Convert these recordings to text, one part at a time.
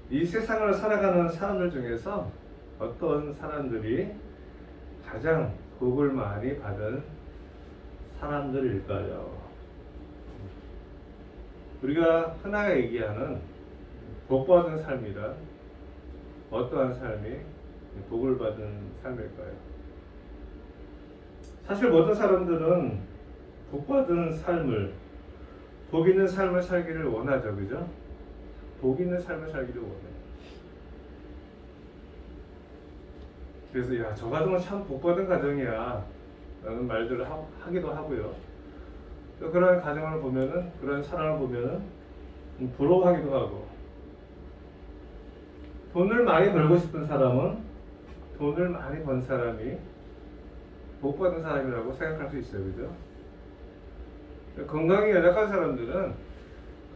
이 세상을 살아가는 사람들 중에서 어떤 사람들이 가장 복을 많이 받은 사람들일까요? 우리가 흔하게 얘기하는 복받은 삶이란 어떠한 삶이 복을 받은 삶일까요? 사실 모든 사람들은 복받은 삶을, 복 있는 삶을 살기를 원하죠, 그죠? 복 있는 삶을 살기를 원해요. 그래서 야, 저 가정은 참 복받은 가정이야 라는 말들을 하기도 하고요. 또 그런 가정을 보면은, 그런 사람을 보면은 부러워하기도 하고, 돈을 많이 벌고 싶은 사람은 돈을 많이 번 사람이 복받은 사람이라고 생각할 수 있어요, 그죠? 건강이 연약한 사람들은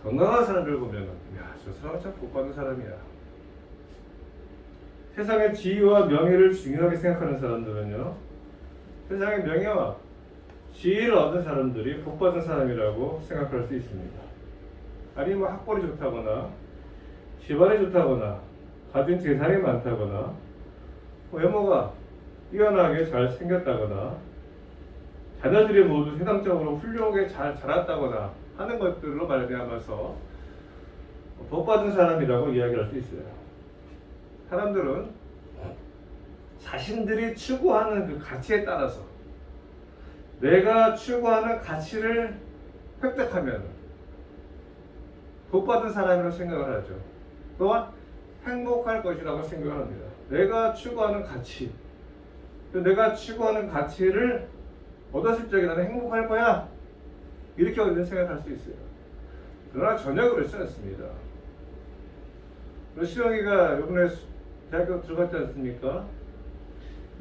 건강한 사람들을 보면은 야, 저 사람은 참 복받은 사람이야. 세상의 지위와 명예를 중요하게 생각하는 사람들은요, 세상의 명예와 지위를 얻은 사람들이 복받은 사람이라고 생각할 수 있습니다. 아니 뭐 학벌이 좋다거나 집안이 좋다거나 가진 재산이 많다거나 외모가 뛰어나게 잘 생겼다거나 자녀들이 모두 세상적으로 훌륭하게 잘 자랐다거나 하는 것들로 말미암아서 복받은 사람이라고 이야기할 수 있어요. 사람들은 자신들이 추구하는 그 가치에 따라서 내가 추구하는 가치를 획득하면 복받은 사람이라고 생각을 하죠. 또한 행복할 것이라고 생각을 합니다. 내가 추구하는 가치, 내가 추구하는 가치를 얻었을 적에 나는 행복할 거야, 이렇게 우리는 생각할 수 있어요. 그러나 전혀 그렇지 않습니다. 시영이가 이번에 대학교 들어갔지 않습니까?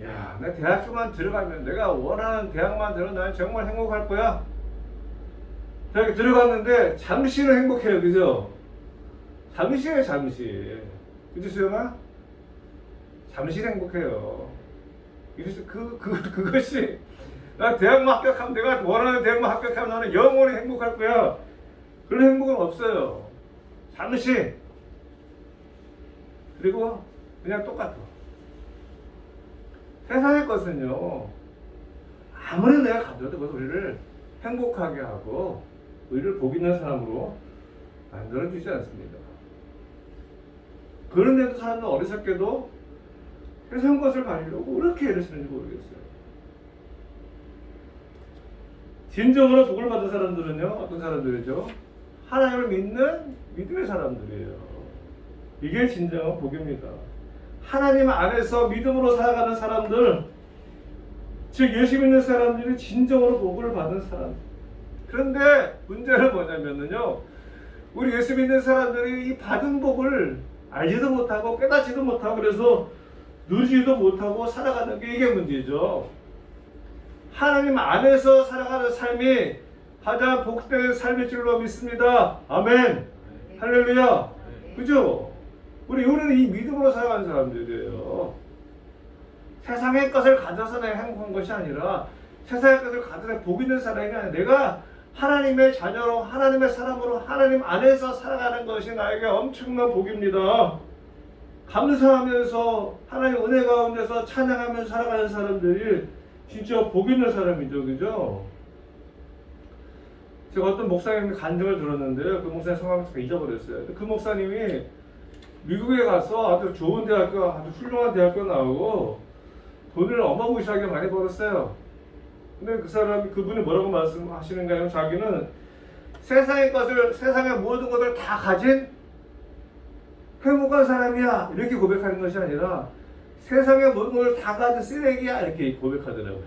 야, 내 대학교만 들어가면, 내가 원하는 대학만 들어가면 나는 정말 행복할 거야. 대학에 들어갔는데 잠시는 행복해요, 그죠? 잠시예요, 잠시. 그죠, 수영아? 잠시 행복해요. 그것이, 나 대학만 합격하면, 내가 원하는 대학만 합격하면 나는 영원히 행복할 거야, 그런 행복은 없어요. 잠시. 그리고 그냥 똑같아. 세상의 것은요, 아무리 내가 가져도 그것을 우리를 행복하게 하고 우리를 복 있는 사람으로 만들어주지 않습니다. 그런데도 사람들은 어리석게도 세상 것을 가지려고 그렇게 애를 쓰는지 모르겠어요. 진정으로 복을 받은 사람들은요, 어떤 사람들이죠? 하나님을 믿는 믿음의 사람들이에요. 이게 진정한 복입니다. 하나님 안에서 믿음으로 살아가는 사람들, 즉 예수 믿는 사람들이 진정으로 복을 받은 사람. 그런데 문제는 뭐냐면요, 우리 예수 믿는 사람들이 이 받은 복을 알지도 못하고 깨닫지도 못하고 그래서 누리지도 못하고 살아가는 게 이게 문제죠. 하나님 안에서 살아가는 삶이 가장 복된 삶일 줄로 믿습니다. 아멘. 할렐루야. 그죠? 우리는 이 믿음으로 살아가는 사람들이에요. 세상의 것을 가져서 내가 행복한 것이 아니라, 세상의 것을 가져서 복 있는 사람이 아니라, 내가 하나님의 자녀로, 하나님의 사람으로, 하나님 안에서 살아가는 것이 나에게 엄청난 복입니다. 감사하면서 하나님 은혜 가운데서 찬양하면서 살아가는 사람들이 진짜 복 있는 사람이죠, 그죠? 제가 어떤 목사님 간증을 들었는데요, 그 목사님 성함을 제가 잊어버렸어요. 그 목사님이 미국에 가서 아주 좋은 대학교, 아주 훌륭한 대학교 나오고 돈을 어마무시하게 많이 벌었어요. 근데 그분이 뭐라고 말씀하시는가요? 자기는 세상의 것을, 세상의 모든 것을 다 가진 행복한 사람이야, 이렇게 고백하는 것이 아니라 세상의 모든 것을 다 가진 쓰레기야, 이렇게 고백하더라고요.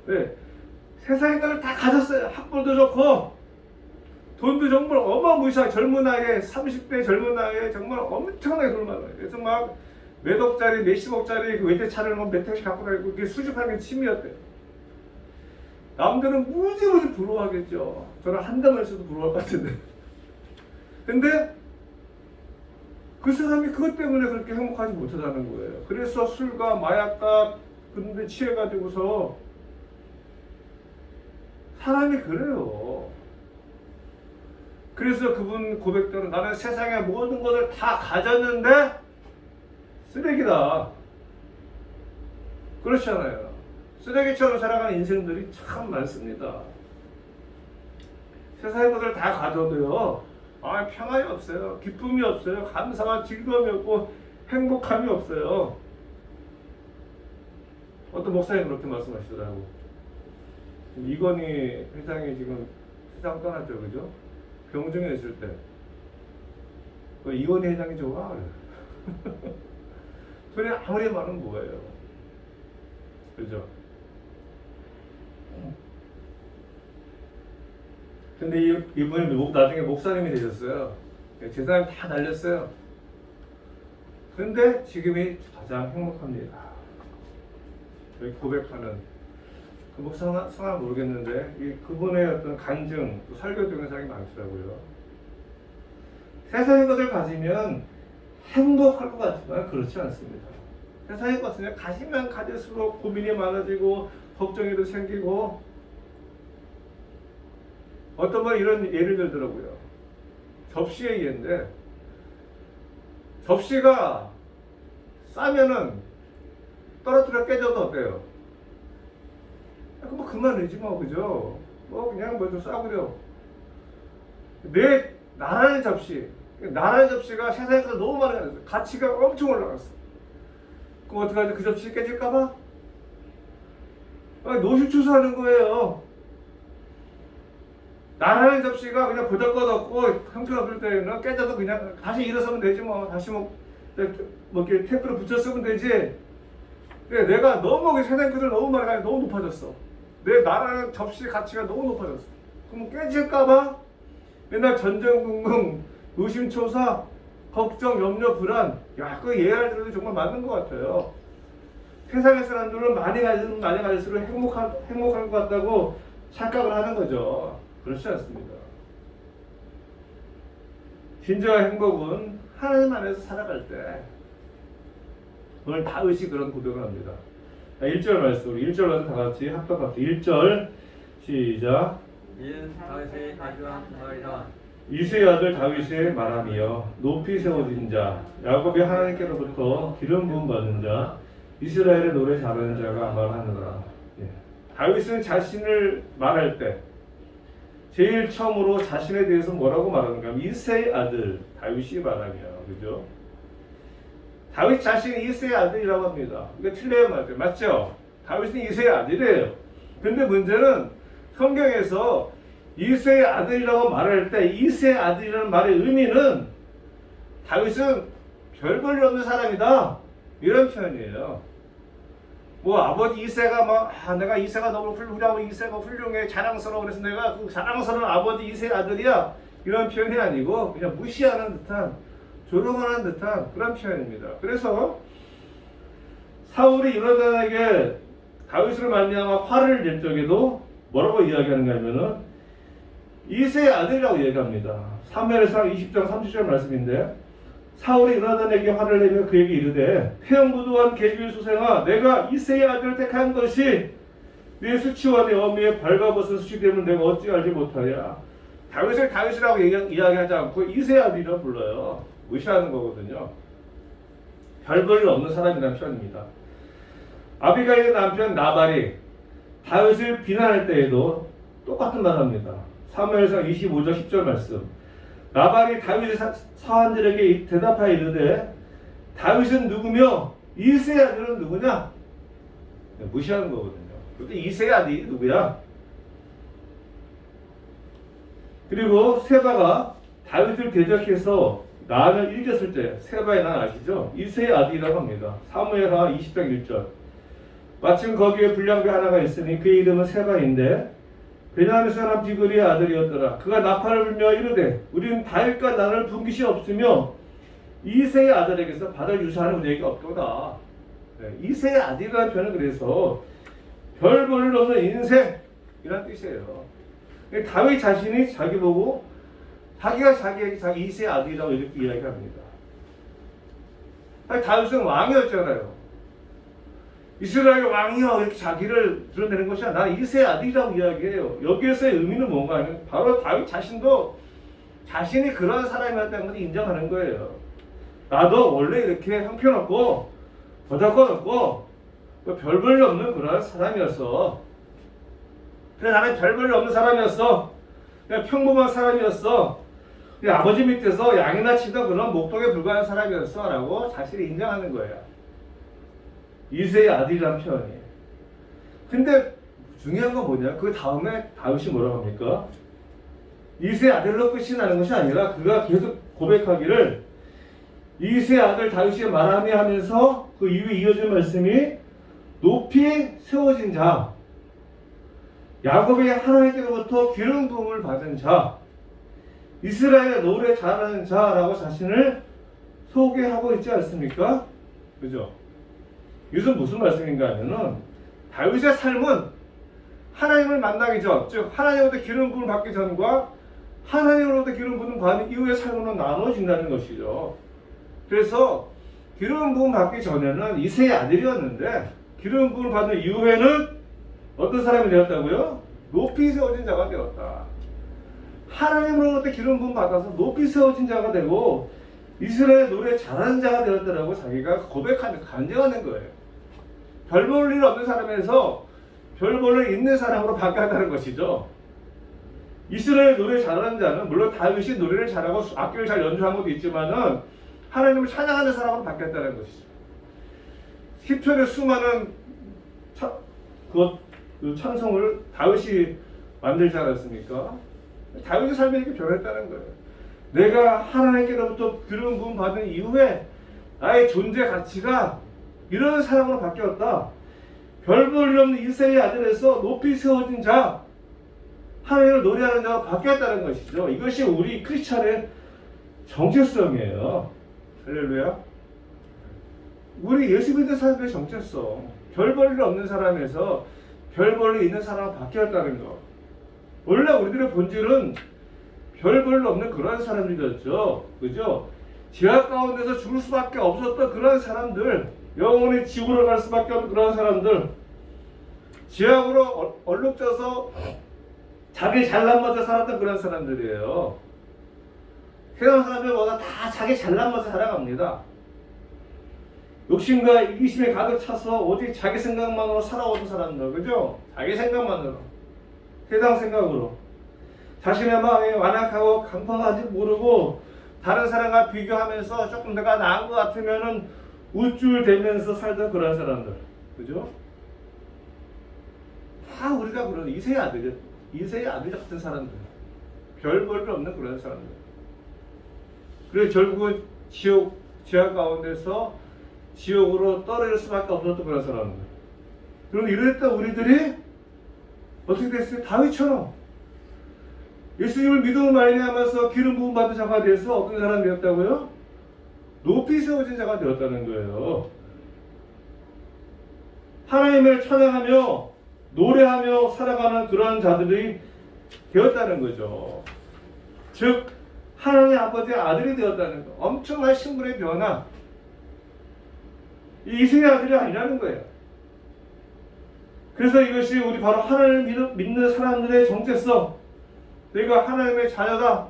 네, 세상의 것을 다 가졌어요. 학벌도 좋고 돈도 정말 어마무시하게, 젊은 나이에, 30대 젊은 나이에 정말 엄청나게 돈을 많아요. 그래서 막 몇 억짜리, 몇십억짜리 그 외제차를 몇 택씩 갖고 다니고 그게 수집하는 게 취미였대요. 남들은 무지무지 부러워하겠죠. 저는 한 달만 있어도 부러워할 것 같은데. 근데 그 사람이 그것 때문에 그렇게 행복하지 못하다는 거예요. 그래서 술과 마약과 그런 데 취해가지고서 사람이 그래요. 그래서 그분 고백대로 나는 세상의 모든 것을 다 가졌는데 쓰레기다. 그렇잖아요. 쓰레기처럼 살아가는 인생들이 참 많습니다. 세상의 것을 다 가져도요, 평안이 없어요. 기쁨이 없어요. 감사와 즐거움이 없고 행복함이 없어요. 어떤 목사님 그렇게 말씀하시더라고. 이건희 회장이 지금 세상 떠났죠, 그죠? 병중에 있을 때 이건희 회장이 좋아. 돈이 아무리 많으면 뭐예요, 그죠? 근데 이분이 나중에 목사님이 되셨어요. 재산을 다 날렸어요. 근데 지금이 가장 행복합니다. 여기 고백하는 그 목사 성함 모르겠는데 그분의 어떤 간증, 또 설교 동영상이 많더라고요. 세상의 것을 가지면 행복할 것 같지만 그렇지 않습니다. 세상의 것을 가지면 가질수록 고민이 많아지고 걱정이 더 생기고, 어떤 분 이런 예를 들더라고요. 접시의 예인데, 접시가 싸면은 떨어뜨려 깨져도 어때요? 그만 내지 뭐, 그죠? 그냥 좀 싸구려. 내 나라의 접시가 세상에서 너무 많이 가졌어. 가치가 엄청 올라갔어. 그럼 어떡하지? 그 접시 깨질까봐? 노실추수하는 거예요. 나라의 접시가 그냥 보잘것없고 형편없을 때는 깨져도 그냥 다시 일어서면 되지 뭐. 다시 이렇게 테이프로 붙여 쓰면 되지. 내가 너무 세상 것을 너무 많이 가지고 너무 높아졌어. 내 나라의 접시 가치가 너무 높아졌어. 그럼 깨질까봐 맨날 전전긍긍, 의심초사, 걱정, 염려, 불안. 그 예를 들어도 정말 맞는 것 같아요. 세상의 사람들은 많이 가질수록 행복할 것 같다고 착각을 하는 거죠. 그렇지 않습니다. 진정한 행복은 하나님 안에서 살아갈 때. 오늘 다윗이 그런 고백을 합니다. 1절 말씀, 1절 말씀 다 같이 합독합시다. 1절 시작. 이는 다윗의 아주한 말이라. 이새의 아들 다윗의 말함이여, 높이 세워진 자, 야곱의 하나님께로부터 기름 부음 받은 자, 이스라엘의 노래 잘하는 자가 말하느라. 다윗은 자신을 말할 때 제일 처음으로 자신에 대해서 뭐라고 말하는가? 이새의 아들 다윗이 말하며, 그죠? 다윗 자신이 이새의 아들이라고 합니다. 이거 틀려요, 맞죠? 다윗은 이새의 아들이에요. 근데 문제는 성경에서 이새의 아들이라고 말할 때 이새의 아들이라는 말의 의미는 다윗은 별 볼일 없는 사람이다, 이런 표현이에요. 아버지 이새가 내가 이새가 너무 훌륭하고 이새가 훌륭해 자랑스러워 그래서 내가 그 자랑스러운 아버지 이새의 아들이야, 이런 표현이 아니고 그냥 무시하는 듯한, 조롱하는 듯한 그런 표현입니다. 그래서 사울이 요나단에게 다윗으로 말미암아 화를 낼 적에도 뭐라고 이야기하는가 하면은 이새의 아들이라고 얘기합니다. 사무엘상 20장 30절 말씀인데, 사울이 요나단에게 화를 내며 그에게 이르되 태영부도한 계주의 수생아, 내가 이새의 아들을 택한 것이 네 수치와 네 어미의 발가벗은 수치 때문에 내가 어찌 알지 못하냐. 다윗을 다윗이라고 이야기하지 않고 이새의 아들이라고 불러요. 무시하는 거거든요. 별 볼일 없는 사람이라는 표현입니다. 아비가일의 남편 나발이 다윗을 비난할 때에도 똑같은 말 합니다. 사무엘상 25장 10절 말씀. 나발이 다윗의 사환들에게 대답하여 이르되 다윗은 누구며 이새의 아들은 누구냐? 무시하는 거거든요. 근데 이새의 아들이 누구야? 그리고 세바가 다윗을 대적해서 난을 일겼을 때, 세바의 난 아시죠? 이새의 아들이라고 합니다. 사무엘하 20장 1절. 마침 거기에 불량배 하나가 있으니 그의 이름은 세바인데 베냐민 사람 비그리의 아들이었더라. 그가 나팔을 불며 이르되 우리는 다윗과 나를 분깃이 없으며 이새의 아들에게서 받을 유산은 우리에게 없도다. 이새의 아들이라는 표현은 그래서 별 볼일 없는 인생이란 뜻이에요. 다윗 자신이 자기 보고 자기가 자기 이새의 아들이라고 이렇게 이야기합니다. 다윗은 왕이었잖아요. 이스라엘 왕이여 이렇게 자기를 드러내는 것이 아니라 이새의 아들이라고 이야기해요. 여기에서의 의미는 뭔가 하면 바로 다윗 자신도 자신이 그런 사람이었다는 것을 인정하는 거예요. 나도 원래 이렇게 형편없고 보잘것없고 별 볼일 없는 그런 사람이었어. 그래, 나는 별 볼일 없는 사람이었어. 그냥 평범한 사람이었어. 그냥 아버지 밑에서 양이나 치던 그런 목동에 불과한 사람이었어 라고 자신이 인정하는 거예요. 이새의 아들이란 표현이. 근데 중요한 건 뭐냐, 그 다음에 다윗이 뭐라고 합니까? 이새의 아들로 끝이 나는 것이 아니라 그가 계속 고백하기를 이새의 아들 다윗이 말하며 하면서 그 이후에 이어진 말씀이 높이 세워진 자, 야곱의 하나님께로부터 기름 부음을 받은 자, 이스라엘의 노래 잘하는 자라고 자신을 소개하고 있지 않습니까? 그죠? 이것은 무슨 말씀인가 하면은 다윗의 삶은 하나님을 만나기 전, 즉 하나님으로부터 기름 부음을 받기 전과 하나님으로부터 기름 부음을 받은 이후의 삶으로 나눠진다는 것이죠. 그래서 기름 부음 받기 전에는 이새의 아들이었는데 기름 부음을 받은 이후에는 어떤 사람이 되었다고요? 높이 세워진 자가 되었다. 하나님으로부터 기름 부음 받아서 높이 세워진 자가 되고 이스라엘 노래 잘하는 자가 되었다라고 자기가 고백하는, 간증하는 거예요. 별 볼 일 없는 사람에서 별 볼 일 있는 사람으로 바뀌었다는 것이죠. 이스라엘 노래 잘하는 자는 물론 다윗이 노래를 잘하고 악기를 잘 연주한 것도 있지만은 하나님을 찬양하는 사람으로 바뀌었다는 것이죠. 시편의 수많은 그 찬송을 다윗이 만들지 않았습니까? 다윗의 삶이 이렇게 변했다는 거예요. 내가 하나님께로부터 기름 부음 받은 이후에 나의 존재 가치가 이런 사람으로 바뀌었다. 별 볼 일 없는 이새의 아들에서 높이 세워진 자, 하나님을 노래하는 자가 바뀌었다는 것이죠. 이것이 우리 크리스찬의 정체성이에요. 할렐루야. 우리 예수 믿는 사람의 정체성, 별 볼 일 없는 사람에서 별 볼 일 있는 사람으로 바뀌었다는 것. 원래 우리들의 본질은 별 볼 일 없는 그런 사람들이었죠. 그죠? 지하 가운데서 죽을 수밖에 없었던 그런 사람들, 영원히 지구로 갈 수밖에 없는 그런 사람들, 지하로 얼룩져서 자기 잘난 맛에 살았던 그런 사람들이에요. 세상 사람들보다 다 자기 잘난 맛에 살아갑니다. 욕심과 이기심에 가득 차서 오직 자기 생각만으로 살아오는 사람들, 그죠? 자기 생각만으로, 세상 생각으로 자신의 마음이 완악하고 강팍하지 모르고 다른 사람과 비교하면서 조금 내가 나은 것 같으면은 우쭐대면서 살던 그런 사람들, 그죠? 다 우리가 그런 이새의 아들 같은 사람들, 별 볼 일 없는 그런 사람들. 그래서 결국은 지하 가운데서 지옥으로 떨어질 수밖에 없었던 그런 사람들. 그런데 이랬던 우리들이 어떻게 됐어요? 다윗처럼 예수님을 믿음으로 말미암아서 기름 부음 받은 자가 돼서 어떤 사람이 되었다고요? 높이 세워진 자가 되었다는 거예요. 하나님을 찬양하며 노래하며 살아가는 그런 자들이 되었다는 거죠. 즉 하나님 아버지의 아들이 되었다는 거. 엄청난 신분의 변화. 이 이승의 아들이 아니라는 거예요. 그래서 이것이 우리 바로 하나님을 믿는 사람들의 정체성. 내가 하나님의 자녀다.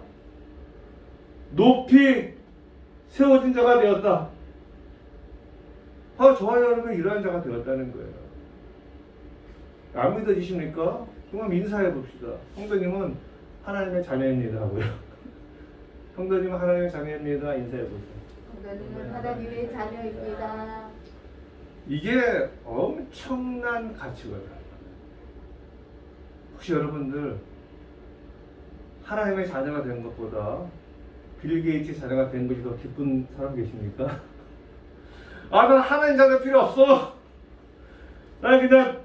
높이 세워진 자가 되었다. 바로 저와 여러분이 이러한 자가 되었다는 거예요. 안 믿어지십니까? 그럼 인사해 봅시다. 성도님은 하나님의 자녀입니다 하고요. 성도님은 하나님의 자녀입니다. 인사해 보세요. 성도님은 하나님의 자녀입니다. 이게 엄청난 가치거든요. 혹시 여러분들 하나님의 자녀가 된 것보다 빌 게이츠 자녀가 된 것이 더 기쁜 사람 계십니까? 아, 난 하나님 자녀 필요 없어. 난 그냥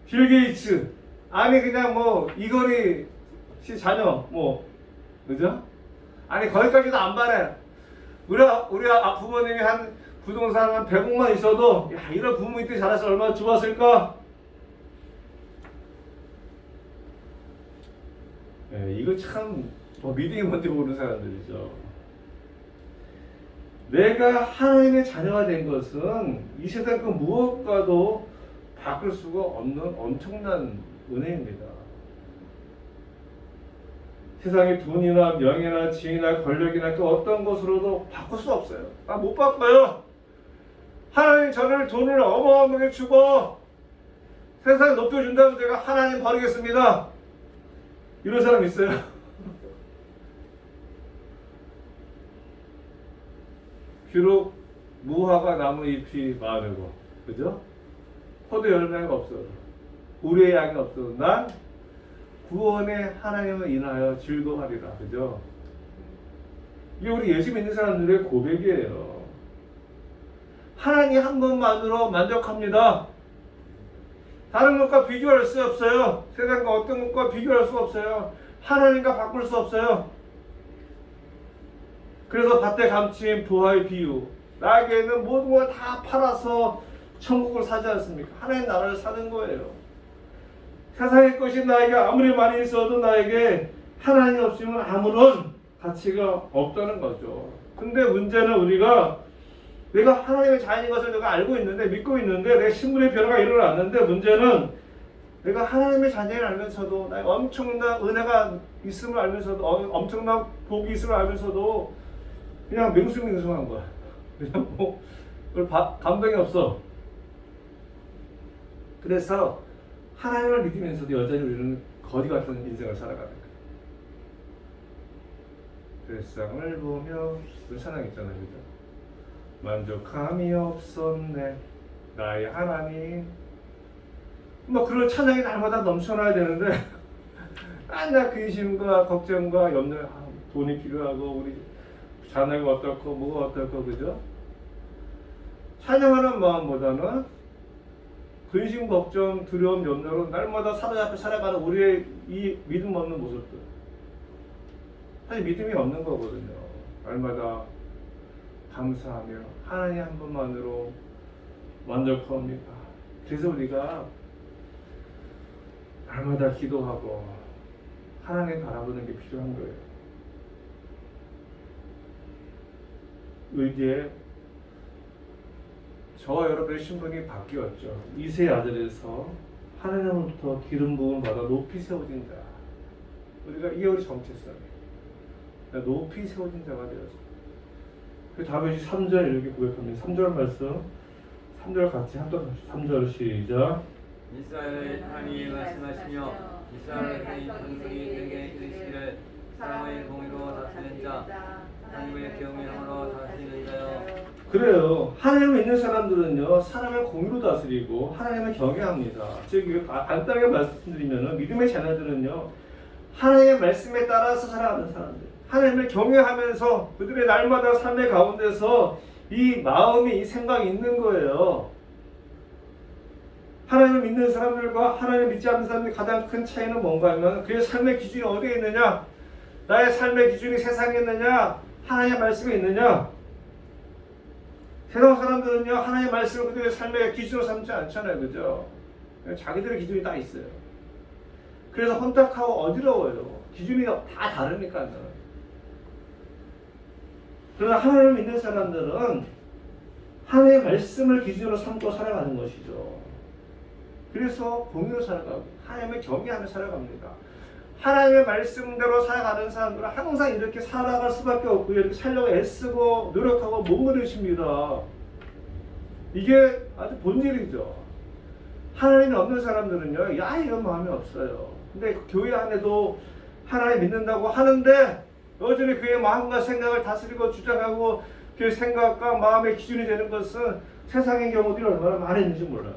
빌 게이츠, 아니 그냥 뭐 이거리 씨 자녀 뭐, 그죠? 아니 거기까지도 안 바래. 우리 부모님이 한 부동산 한 100억만 있어도 야, 이런 부모 밑에 자라서 얼마나 좋았을까? 네, 이거 참 믿음이 뭔지 모르는 사람들이죠. 내가 하나님의 자녀가 된 것은 이 세상 그 무엇과도 바꿀 수가 없는 엄청난 은혜입니다. 세상의 돈이나 명예나 지위나 권력이나 그 어떤 것으로도 바꿀 수 없어요. 못 바꿔요. 하나님 저를 돈을 어마어마하게 주고 세상에 높여준다면 제가 하나님 버리겠습니다. 이런 사람 있어요? 비록 무화과 나무 잎이 마르고, 그죠? 포도 열매가 없어도, 우리의 양이 없어도 난 구원의 하나님을 인하여 즐거워하리라, 그죠? 이게 우리 예수 믿는 사람들의 고백이에요. 하나님 한 분만으로 만족합니다. 다른 것과 비교할 수 없어요. 세상과 어떤 것과 비교할 수 없어요. 하나님과 바꿀 수 없어요. 그래서 밭에 감추인 부하의 비유, 나에게는 모든 걸 다 팔아서 천국을 사지 않습니까? 하나님 나라를 사는 거예요. 세상의 것이 나에게 아무리 많이 있어도 나에게 하나님 없으면 아무런 가치가 없다는 거죠. 근데 문제는 우리가 내가 하나님의 자녀인 것을 내가 알고 있는데, 믿고 있는데, 내 신분의 변화가 일어났는데, 문제는 내가 하나님의 자녀를 알면서도, 나의 엄청난 은혜가 있음을 알면서도, 엄청난 복이 있음을 알면서도 그냥 맹숭맹숭한 거야. 그냥 뭐 감동이 없어. 그래서 하나님을 믿으면서도 여전히 우리는 거지 같은 인생을 살아가는 거야. 세상을 보며 그 찬양 있잖아요, 그죠? 만족함이 없었네 나의 하나님. 뭐 그런 찬양이 날마다 넘쳐나야 되는데 맨날 근심과 걱정과 염려, 돈이 필요하고 우리 자녀가 어떻고 뭐가 어떻고, 그죠? 찬양하는 마음보다는 근심, 걱정, 두려움, 염려로 날마다 사로잡혀 살아가는 우리의 이 믿음 없는 모습들, 사실 믿음이 없는 거거든요. 날마다 감사하며 하나님 한 분만으로 만족합니다. 그래서 우리가 날마다 기도하고 하나님 바라보는 게 필요한 거예요. 이제 저와 여러분의 신분이 바뀌었죠. 이세 아들에서 하나님으로부터 기름 부음 받아 높이 세워진 자. 우리가 이게 우리 정체성이에요. 높이 세워진 자가 되었습니다. 그 다윗이 3절 이렇게 고백합니다. 3절 말씀, 3절 같이 합독 3절 시작. 이스라엘의 하나님이 말씀하시며 이스라엘의 장성이 내게 이르시기를 사람의 공의로 다스리는 자, 하나님의 경외함으로 다스리는 자여. 그래요. 하나님을 믿는 사람들은요, 사람을 공의로 다스리고 하나님을 경외합니다. 즉 간단하게 말씀드리면 믿음의 자녀들은요, 하나님의 말씀에 따라서 살아가는 사람들, 하나님을 경외하면서 그들의 날마다 삶의 가운데서 이 마음이, 이 생각이 있는 거예요. 하나님을 믿는 사람들과 하나님을 믿지 않는 사람들의 가장 큰 차이는 뭔가 하면 그의 삶의 기준이 어디에 있느냐? 나의 삶의 기준이 세상에 있느냐? 하나님의 말씀에 있느냐? 세상 사람들은요, 하나님의 말씀을 그들의 삶의 기준으로 삼지 않잖아요. 그죠? 자기들의 기준이 다 있어요. 그래서 혼탁하고 어지러워요. 기준이 다 다르니까요. 그러나 하나님을 믿는 사람들은 하나님의 말씀을 기준으로 삼고 살아가는 것이죠. 그래서 공의로 살아가고 하나님을 경외하며 살아갑니다. 하나님의 말씀대로 살아가는 사람들은 항상 이렇게 살아갈 수밖에 없고 이렇게 살려고 애쓰고 노력하고 몸부림칩니다. 이게 아주 본질이죠. 하나님이 없는 사람들은요, 이런 마음이 없어요. 근데 교회 안에도 하나님 믿는다고 하는데 여전히 그의 마음과 생각을 다스리고 주장하고 그 생각과 마음의 기준이 되는 것은 세상의 경우들이 얼마나 많이 있는지 몰라요.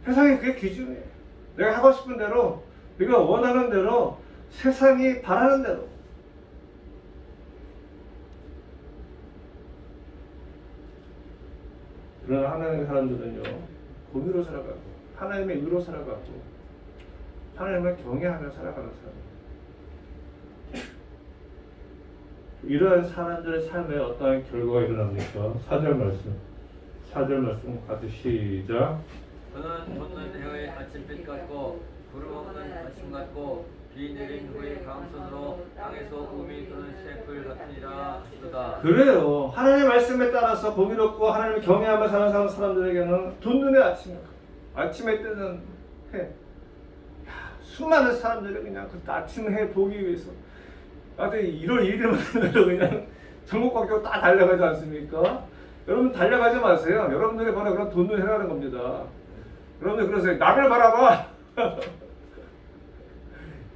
세상이 그게 기준이에요. 내가 하고 싶은 대로, 내가 원하는 대로, 세상이 바라는 대로. 그러나 하나님의 사람들은요, 공의로 살아가고 하나님의 의로 살아가고 하나님을 경외하며 살아가는 사람. 이러한 사람들의 삶에 어떠한 결과가 일어납니까? 4절 말씀 같이 시작. 그는 돋는 해의 아침빛 같고 구름 없는 아침 같고 비 내린 후의 강선으로 땅에서 우미 도는 새풀 같으니라 하시도다. 그래요. 하나님의 말씀에 따라서 공의롭고 하나님을 경외하며 사는 사람들에게는 돋는 해 아침에 뜨는 해, 수많은 사람들이 그냥 그 아침 해 보기 위해서 나한테 1월 1일만 되면 그냥 전국각도 다 달려가지 않습니까? 여러분 달려가지 마세요. 여러분들이 바로 그런 돈을 해라는 겁니다. 여러분들 그러세요. 나를 바라봐.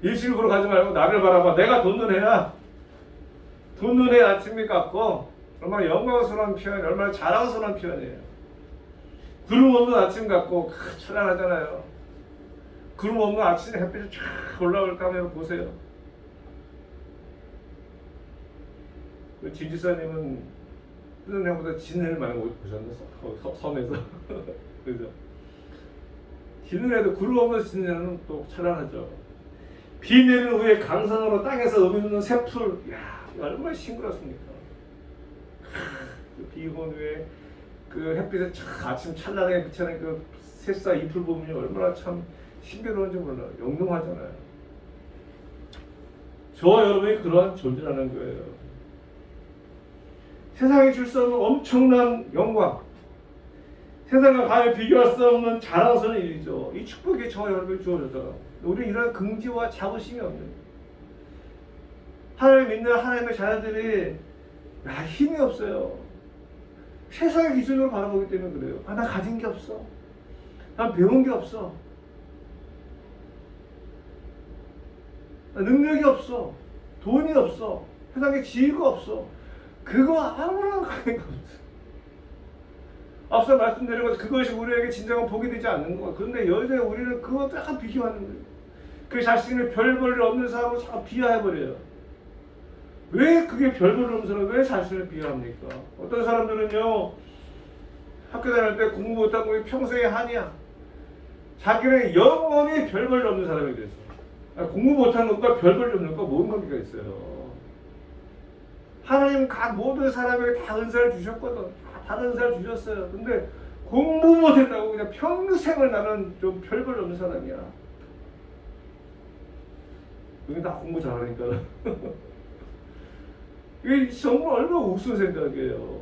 일시를 보러 가지 말고 나를 바라봐. 내가 돈 눈해야 돈 눈에 아침이 같고 얼마나 영광스러운 표현, 얼마나 자랑스러운 표현이에요. 구름 없는 아침 같고 찬란하잖아요. 구름 없는 아침에 햇빛이 쫙 올라올까 하면 보세요. 그 진지사님은 뜨는 해보다 지는 해를 많이 보셨나? 섬에서. 그죠? 지는 해도 구름 없는 지는 해는 또 찬란하죠. 비 내린 후에 강산으로 땅에서 의미없는 새풀, 이야, 얼마나 싱그럽습니까? 그 비 온 후에 그 햇빛에 아침 찬란하게 비치는 그 새싹 잎을 보면 얼마나 참 신비로운지 몰라요. 영롱하잖아요. 저와 여러분이 그러한 존재라는 거예요. 세상이 줄 수 없는 엄청난 영광, 세상과 감히 비교할 수 없는 자랑스러운 일이죠. 이 축복이 저와 여러분이 주어졌다. 우리 이런 긍지와 자부심이 없는 하나님 믿는 하나님의 자녀들이 힘이 없어요. 세상의 기준으로 바라보기 때문에 그래요. 나 가진 게 없어. 난 배운 게 없어. 나 능력이 없어. 돈이 없어. 세상에 지위가 없어. 그거 아무런 관계가 없어. 앞서 말씀드린 것 그것이 우리에게 진정한 복이 되지 않는 것. 그런데 여전히 우리는 그것도 약간 비교하는 거예요. 그 자신의 별 볼일 없는 사람을 자꾸 비하해버려요. 왜 그게 별 볼일 없는 사람을 왜 자신을 비하합니까? 어떤 사람들은요, 학교 다닐 때 공부 못한 거 평생의 한이야. 자기는 영원히 별 볼일 없는 사람이 됐어. 공부 못한 것과 별 볼일 없는 것과 뭔 관계가 있어요? 하나님은 각 모든 사람에게 다 은사를 주셨거든. 다 은사를 주셨어요. 근데 공부 못했다고 그냥 평생을 나는 좀 별 볼일 없는 사람이야. 여기 다 공부 잘하니까. 이게 정말 얼마나 우스운 생각이에요.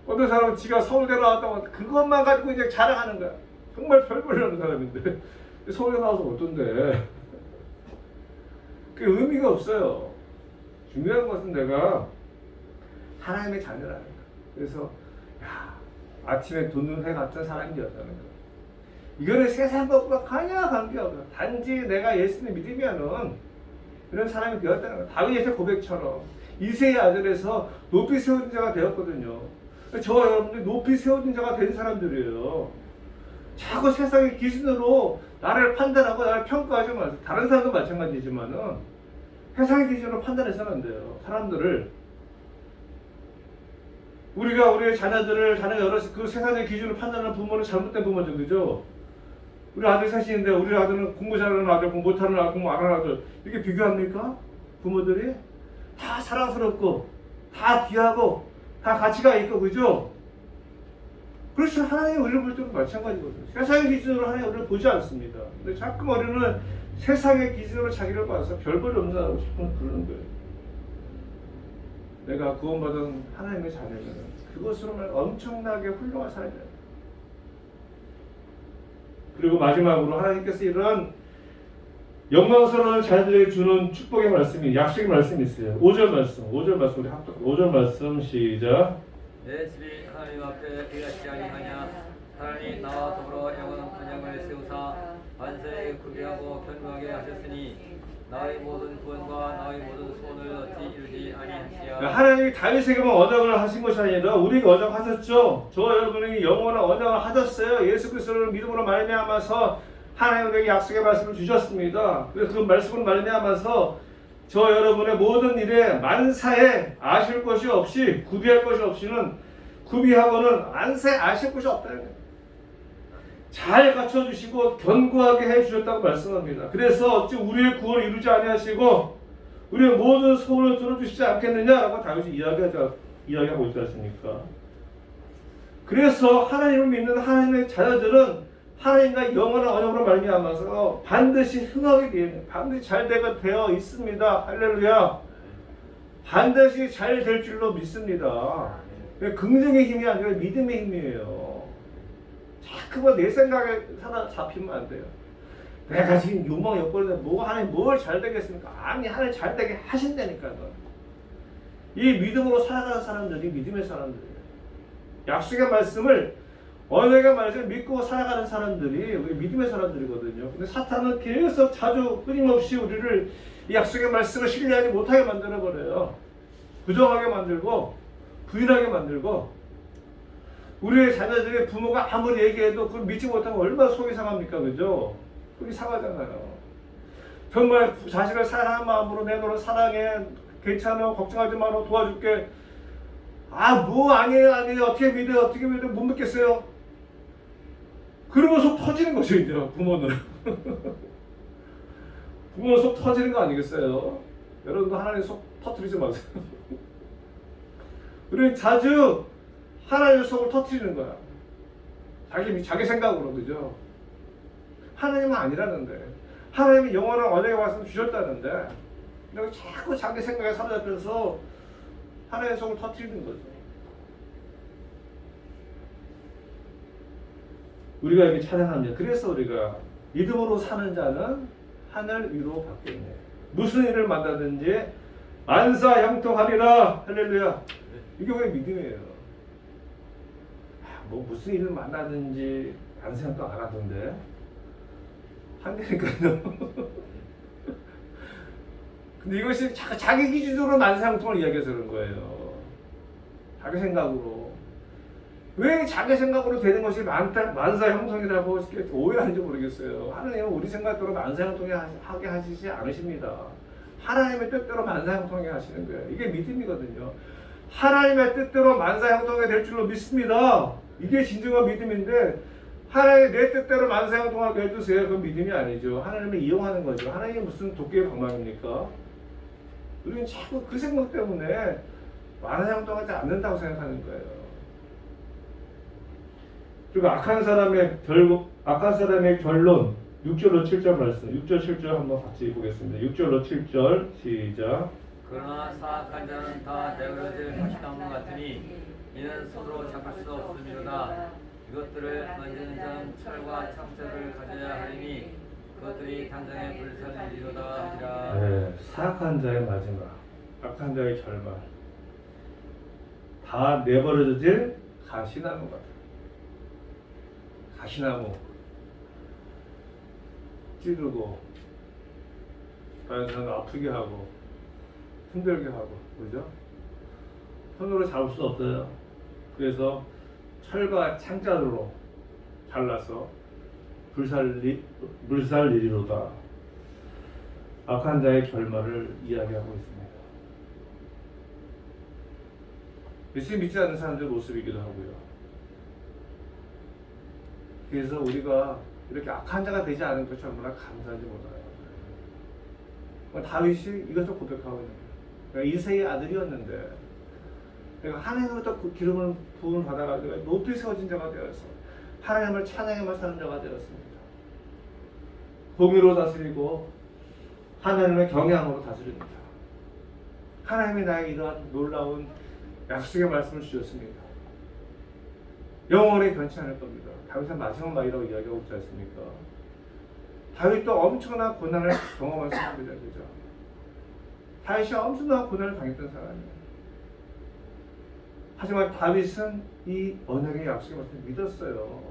어떤 사람은 지가 서울대 나왔다고 그것만 가지고 이제 자랑하는 거야. 정말 별 볼일 없는 사람인데 서울대 나와서 어떤데? 그 의미가 없어요. 중요한 것은 내가 하나님의 자녀라는 거야. 그래서 아침에 돋는 해 같은 사람이 되었다는 거야. 이거는 세상 것과 전혀 관계없어. 단지 내가 예수님 믿으면은 이런 사람이 되었다는 거야. 다윗의 고백처럼 이새의 아들에서 높이 세워진 자가 되었거든요. 저와 여러분들이 높이 세워진 자가 된 사람들이에요. 자꾸 세상의 기준으로 나를 판단하고 나를 평가하지 마세요. 다른 사람도 마찬가지지만은 세상의 기준으로 판단해서는 안 돼요. 사람들을 우리가 우리의 자녀가 여럿이 그 세상의 기준으로 판단하는 부모는 잘못된 부모죠, 그죠? 우리 아들 셋인데 우리 아들은 공부 잘하는 아들, 공부 못하는 아들, 공부 안 하는 아들 이렇게 비교합니까? 부모들이 다 사랑스럽고 다 귀하고 다 가치가 있고, 그죠? 그렇죠. 하나님 우리를 볼 때도 마찬가지거든요. 세상의 기준으로 하나님 우리를 보지 않습니다. 근데 자꾸 우리는 세상의 기준으로 자기를 봐서 별 볼일 없는 사람하고 싶은 그러는 거예요. 내가 구원받은 하나님의 자녀는 그것으로 말 엄청나게 훌륭한 사람이다. 그리고 마지막으로 하나님께서 이런 영광스러운 자녀들에게 주는 축복의 말씀이, 약속의 말씀이 있어요. 5절 말씀 우리 합독 5절 말씀 시작. 내 집이 하나님 앞에 비같지 아니하냐. 하나님 나와 더불어 영원한 언약을 세우사 반세에 구비하고 견고하게 하셨으니 나의 모든 구원과 나의 모든 소원을 어찌 이루지 아니하시랴. 하나님이 다윗에게만 언약을 하신 것이 아니라 우리에게 언약하셨죠. 저와 여러분에게 영원한 언약을 하셨어요. 예수 그리스도를 믿음으로 말미암아서 하나님 우리에게 약속의 말씀을 주셨습니다. 그래서 그 말씀을 말미암아서 저 여러분의 모든 일에 만사에 아실 것이 없이 구비할 것이 없이는 구비하고는 만사에 아실 것이 없다는 거예요. 잘 갖춰주시고 견고하게 해주셨다고 말씀합니다. 그래서 어찌 우리의 구원을 이루지 아니하시고 우리의 모든 소원을 들어주시지 않겠느냐라고 다윗이 이야기하고 있지 않습니까? 그래서 하나님을 믿는 하나님의 자녀들은 하나님과 영원한 언약으로 말미암아서 반드시 흥하게 반드시 잘 되어 있습니다. 할렐루야. 반드시 잘 될 줄로 믿습니다. 긍정의 힘이 아니라 믿음의 힘이에요. 자꾸만 내 생각에 잡히면 안 돼요. 내가 지금 욕망 욕구인데 뭐가 하나님 뭘 잘 되겠습니까? 아니 하나님 잘 되게 하신다니까요. 이 믿음으로 살아가는 사람들이 믿음의 사람들이에요. 약속의 말씀을 언약의 말씀을 믿고 살아가는 사람들이 우리 믿음의 사람들이거든요. 근데 사탄은 계속 자주 끊임없이 우리를 이 약속의 말씀을 신뢰하지 못하게 만들어버려요. 부정하게 만들고 부인하게 만들고 우리의 자녀들의 부모가 아무리 얘기해도 그걸 믿지 못하면 얼마나 속이 상합니까? 그죠? 속이 상하잖아요. 정말 자식을 사랑하는 마음으로 내 너를 사랑해, 괜찮아, 걱정하지 마라, 도와줄게. 뭐 아니에요 어떻게 믿어 못 믿겠어요. 그러면 속 터지는 거죠 이제 부모는. 부모는 속 터지는 거 아니겠어요? 여러분도 하나님 속 터뜨리지 마세요. 우리는 자주 하나님의 속을 터뜨리는 거야. 자기 생각으로, 그죠? 하나님은 아니라는데, 하나님이 영원한 언약의 말씀 주셨다는데, 근데 자꾸 자기 생각에 사로잡혀서 하나님의 속을 터뜨리는 거죠. 우리가 이렇게 찬양합니다. 그래서 우리가 믿음으로 사는 자는 하늘 위로 받겠네. 무슨 일을 만나든지 만사 형통하리라. 할렐루야. 이게 왜 믿음이에요? 뭐 무슨 일을 만나든지 만사 형통 안 하던데 한다니까요. 근데 이것이 자기 기준으로 만사 형통을 이야기해서 그런 거예요. 자기 생각으로. 왜 자기 생각으로 되는 것이 만사 형통이라고 오해하는지 모르겠어요. 하나님은 우리 생각대로 만사 형통하게 하시지 않으십니다. 하나님의 뜻대로 만사 형통하게 하시는 거예요. 이게 믿음이거든요. 하나님의 뜻대로 만사 형통하게 될 줄로 믿습니다. 이게 진정한 믿음인데 하나님 내 뜻대로 만사 형통하게 해주세요. 그건 믿음이 아니죠. 하나님을 이용하는 거죠. 하나님이 무슨 도끼의 방망입니까? 우리는 자꾸 그 생각 때문에 만사 형통하지 않는다고 생각하는 거예요. 그리고 악한 사람의 결론 6절로 7절 말씀 6절 7절 한번 같이 보겠습니다. 6절로 7절 시작. 그러나 사악한 자는 다 내어질 가시나무 같으니 이는 손으로 잡을 수 없음이로다. 이것들을 만지는 자는 철과 창자를 가져야 하리니 그것들이 당장에 불살리리로다 하리라. 네, 사악한 자의 마지막, 악한 자의 결말, 다 내버려질 가시나무 같아. 가시나무 찌르고 다른 사람 아프게 하고 힘들게 하고, 그죠? 손으로 잡을 수 없어요. 그래서 철과 창자로 잘라서 불살리리로다. 악한 자의 결말을 이야기하고 있습니다. 예수 믿지 않는 사람들의 모습이기도 하고요. 그래서 우리가 이렇게 악한 자가 되지 않은 것이 얼마나 감사한지 몰라요. 다윗이 이것을 고백하고 있는 거예요. 그러니까 이새의 아들이었는데 내가 하나님으로부터 그 기름을 부음을 받아가지고 높이 세워진 자가 되어서 하나님을 찬양해만 사는 자가 되었습니다. 공의로 다스리고 하나님의 경향으로 다스립니다. 하나님이 나에게 이러한 놀라운 약속의 말씀을 주셨습니다. 영원히 변치 않을 겁니다. 다윗은 마지막 말이라고 이야기하고 있지 않습니까? 다윗도 엄청난 고난을 경험한 사람이죠. 그죠? 다윗이 엄청난 고난을 당했던 사람이에요. 하지만 다윗은 이 언약의 약속의 말씀을 믿었어요.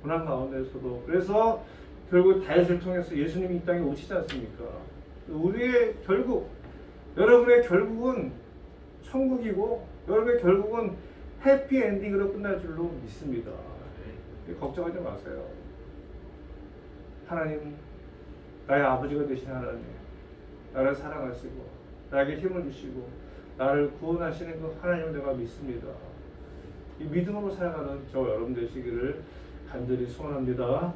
고난 가운데서도. 그래서 결국 다윗을 통해서 예수님이 이 땅에 오시지 않습니까? 우리의 결국, 여러분의 결국은 천국이고 여러분의 결국은 해피엔딩으로 끝날 줄로 믿습니다. 걱정하지 마세요. 하나님, 나의 아버지가 되신 하나님, 나를 사랑하시고 나에게 힘을 주시고 나를 구원하시는 그 하나님을 내가 믿습니다. 이 믿음으로 살아가는 저 여러분 되시기를 간절히 소원합니다.